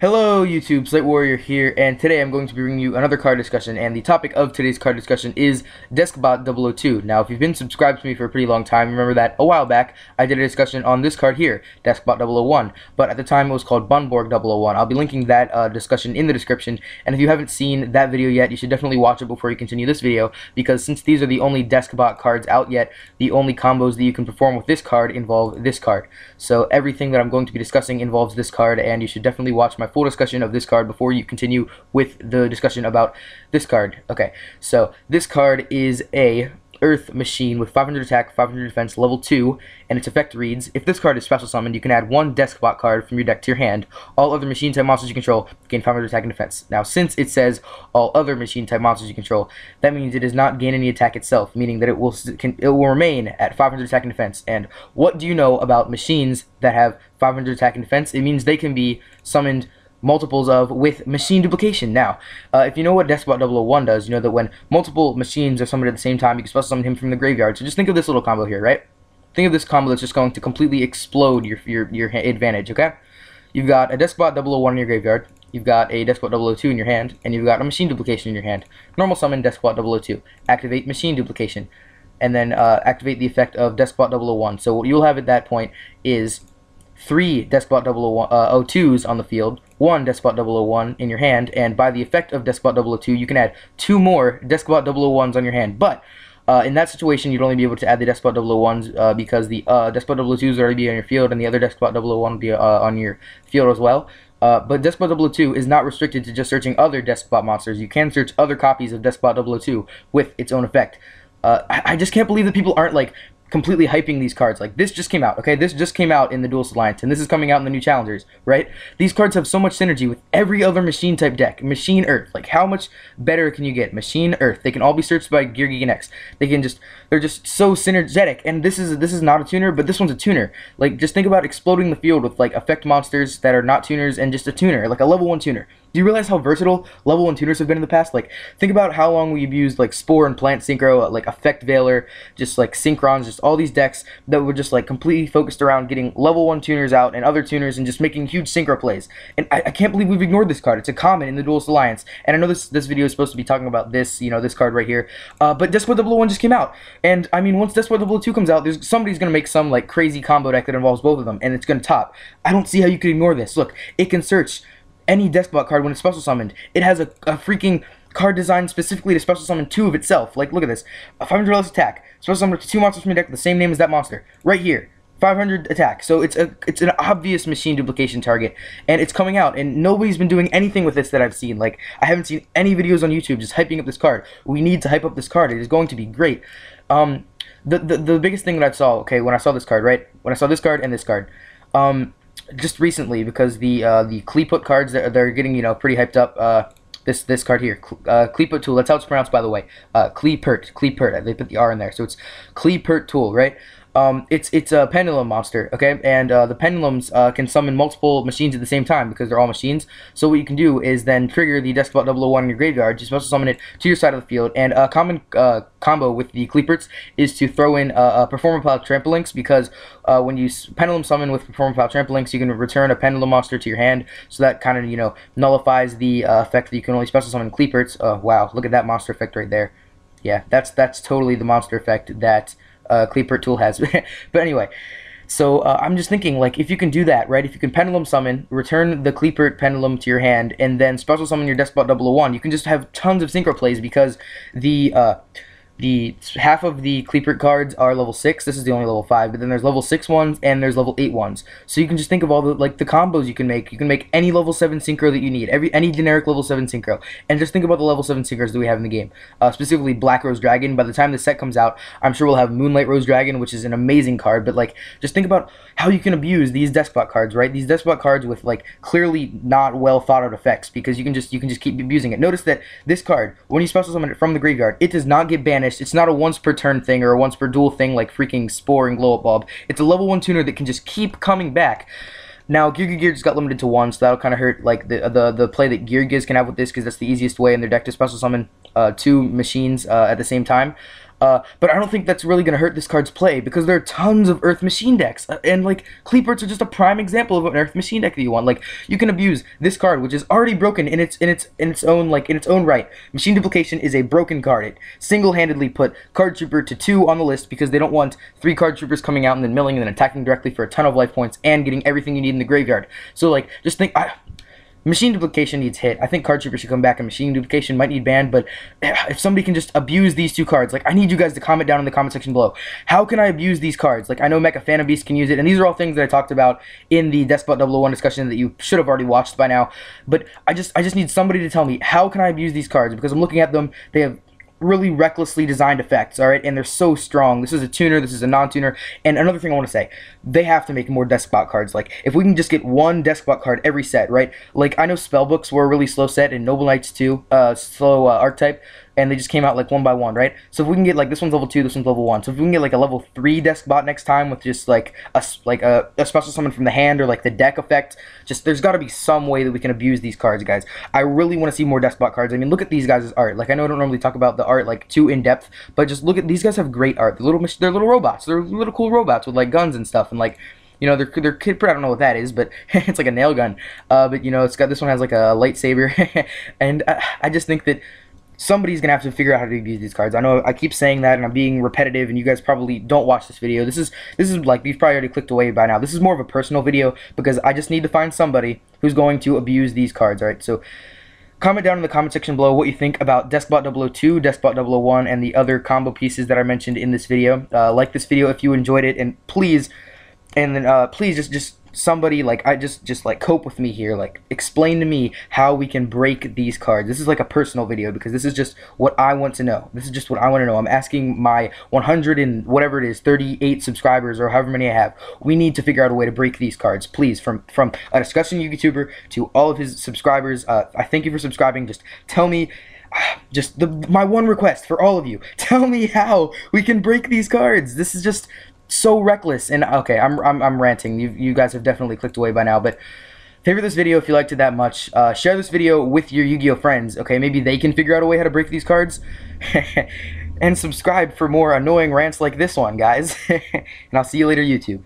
Hello YouTube, Slate Warrior here, and today I'm going to be bringing you another card discussion, and the topic of today's card discussion is Deskbot 002. Now, if you've been subscribed to me for a pretty long time, remember that a while back, I did a discussion on this card here, Deskbot 001, but at the time it was called Bunborg 001. I'll be linking that discussion in the description, and if you haven't seen that video yet, you should definitely watch it before you continue this video, because since these are the only Deskbot cards out yet, the only combos that you can perform with this card involve this card. So everything that I'm going to be discussing involves this card, and you should definitely watch my full discussion of this card before you continue with the discussion about this card. Okay, so this card is a Earth machine with 500 attack, 500 defense, level 2, and its effect reads, if this card is special summoned, you can add one Deskbot card from your deck to your hand. All other machine type monsters you control gain 500 attack and defense. Now, since it says all other machine type monsters you control, that means it does not gain any attack itself, meaning that it will remain at 500 attack and defense. And what do you know about machines that have 500 attack and defense? It means they can be summoned multiples of with machine duplication. Now, if you know what Deskbot 001 does, you know that when multiple machines are summoned at the same time, you can special summon him from the graveyard. So just think of this little combo here, right? Think of this combo that's just going to completely explode your advantage, okay? You've got a Deskbot 001 in your graveyard, you've got a Deskbot 002 in your hand, and you've got a machine duplication in your hand. Normal summon Deskbot 002. Activate machine duplication, and then activate the effect of Deskbot 001. So what you'll have at that point is 3 Deskbot 002s on the field, 1 Deskbot 001 in your hand, and by the effect of Deskbot 002, you can add 2 more Deskbot 001s on your hand. But in that situation, you'd only be able to add the Deskbot 001s because the Deskbot 002s would already be on your field, and the other Deskbot 001 would be on your field as well. But Deskbot 002 is not restricted to just searching other Deskbot monsters. You can search other copies of Deskbot 002 with its own effect. I just can't believe that people aren't like completely hyping these cards. Like, this just came out, okay? This just came out in the Duelist Alliance, and this is coming out in the new Challengers, right? These cards have so much synergy with every other machine type deck. Machine Earth. Like, how much better can you get? Machine Earth. They can all be searched by Gigant X. They're just so synergetic, and this is not a tuner, but this one's a tuner. Like, just think about exploding the field with, like, effect monsters that are not tuners and just a tuner, like a level 1 tuner. Do you realize how versatile level 1 tuners have been in the past? Like, think about how long we've used, like, Spore and Plant Synchro, like, Effect Veiler, just, like, Synchrons, just all these decks that were just, like, completely focused around getting level 1 tuners out and other tuners and just making huge synchro plays. And I can't believe we've ignored this card. It's a common in the Duelist Alliance. And I know this video is supposed to be talking about this, you know, this card right here. But Deskbot 001 just came out. And, I mean, once Deskbot 002 comes out, somebody's going to make some, like, crazy combo deck that involves both of them, and it's going to top. I don't see how you could ignore this. Look, it can search any Deskbot card when it's special summoned. It has a freaking card designed specifically to special summon 2 of itself. Like, look at this. A 500 less attack. Special summon 2 monsters from your deck with the same name as that monster. Right here. 500 attack. So it's an obvious machine duplication target, and it's coming out, and nobody's been doing anything with this that I've seen. Like, I haven't seen any videos on YouTube just hyping up this card. We need to hype up this card. It is going to be great. The biggest thing that I saw, okay, when I saw this card, right? When I saw this card and this card, just recently, because the Qliphort cards, they're getting, you know, pretty hyped up. This card here, Qliphort Tool. That's how it's pronounced, by the way. Qliphort. They put the R in there, so it's Qliphort Tool, right? It's a pendulum monster, okay? And the pendulums can summon multiple machines at the same time because they're all machines. So what you can do is then trigger the Deskbot 001 in your graveyard. You're supposed to summon it to your side of the field. And a common combo with the Qliphorts is to throw in a Performapal Trampolynx, because when you pendulum summon with Performapal Trampolynx, you can return a pendulum monster to your hand. So that kind of, you know, nullifies the effect that you can only special summon Qliphorts. Wow, look at that monster effect right there. Yeah, that's totally the monster effect that Qliphort Tool has. But anyway, so I'm just thinking, like, if you can do that, right, if you can pendulum summon, return the Qliphort pendulum to your hand, and then special summon your Deskbot 001, you can just have tons of synchro plays, because the half of the Qliphort cards are level 6. This is the only level 5, but then there's level 6 ones and there's level 8 ones. So you can just think of all the, like, the combos you can make. You can make any level 7 synchro that you need, any generic level 7 synchro, and just think about the level 7 synchros that we have in the game. Specifically Black Rose Dragon. By the time the set comes out, I'm sure we'll have Moonlight Rose Dragon, which is an amazing card. But, like, just think about how you can abuse these Deskbot cards, right? These Deskbot cards with, like, clearly not well thought out effects, because you can just keep abusing it. Notice that this card, when you special summon it from the graveyard, it does not get banned. It's not a once per turn thing or a once per duel thing like freaking Spore and Glow Up Bulb. It's a level 1 tuner that can just keep coming back. Now, Geargiagear just got limited to 1, so that'll kind of hurt, like, the play that Geargiagears can have with this, because that's the easiest way in their deck to special summon 2 machines at the same time. but I don't think that's really going to hurt this card's play, because there are tons of Earth Machine decks, and like Qliphorts are just a prime example of an Earth Machine deck that you want. Like, you can abuse this card, which is already broken in its own right. Machine Duplication is a broken card. It single-handedly put Card Trooper to 2 on the list because they don't want 3 Card Troopers coming out and then milling and then attacking directly for a ton of life points and getting everything you need in the graveyard. So like, just think, Machine Duplication needs hit. I think Card Trooper should come back, and Machine Duplication might need banned, but if somebody can just abuse these 2 cards, like, I need you guys to comment down in the comment section below. How can I abuse these cards? Like, I know Mecha Phantom Beast can use it, and these are all things that I talked about in the Deskbot 001 discussion that you should have already watched by now, but I just need somebody to tell me, how can I abuse these cards? Because I'm looking at them, they have really recklessly designed effects, alright, and they're so strong. This is a tuner, this is a non-tuner, and another thing I want to say, they have to make more Deskbot cards. Like, if we can just get 1 Deskbot card every set, right? Like, I know Spellbooks were a really slow set, and Noble Knights too, slow archetype, and they just came out like 1 by 1, right? So if we can get, like, this one's level 2, this one's level 1, so if we can get like a level 3 Deskbot next time with just like a special summon from the hand, or like the deck effect, just, there's got to be some way that we can abuse these cards, guys. I really want to see more Deskbot cards. I mean, look at these guys' art. Like, I know I don't normally talk about the art like too in depth, but just look at these guys. Have great art. They're little robots. They're little cool robots with like guns and stuff, and like, you know, they're kid. I don't know what that is, but it's like a nail gun. But you know, this one has like a lightsaber, and I just think that somebody's gonna have to figure out how to abuse these cards. I know I keep saying that, and I'm being repetitive, and you guys probably don't watch this video. This is like, you've probably already clicked away by now. This is more of a personal video, because I just need to find somebody who's going to abuse these cards. Alright, so comment down in the comment section below what you think about Deskbot 002, Deskbot 001, and the other combo pieces that I mentioned in this video. Like this video if you enjoyed it, and please, please just somebody, like, just like cope with me here, like explain to me how we can break these cards. This is like a personal video, because this is just what I want to know. This is just what I want to know. I'm asking my 100 and whatever it is, 38 subscribers, or however many I have. We need to figure out a way to break these cards, please. From a discussion YouTuber to all of his subscribers, I thank you for subscribing. Just tell me, just my one request for all of you, tell me how we can break these cards. This is just so reckless. And okay, I'm ranting. You guys have definitely clicked away by now, but favorite this video if you liked it that much. Share this video with your Yu-Gi-Oh friends. Okay, maybe they can figure out a way how to break these cards. And subscribe for more annoying rants like this one, guys. And I'll see you later, YouTube.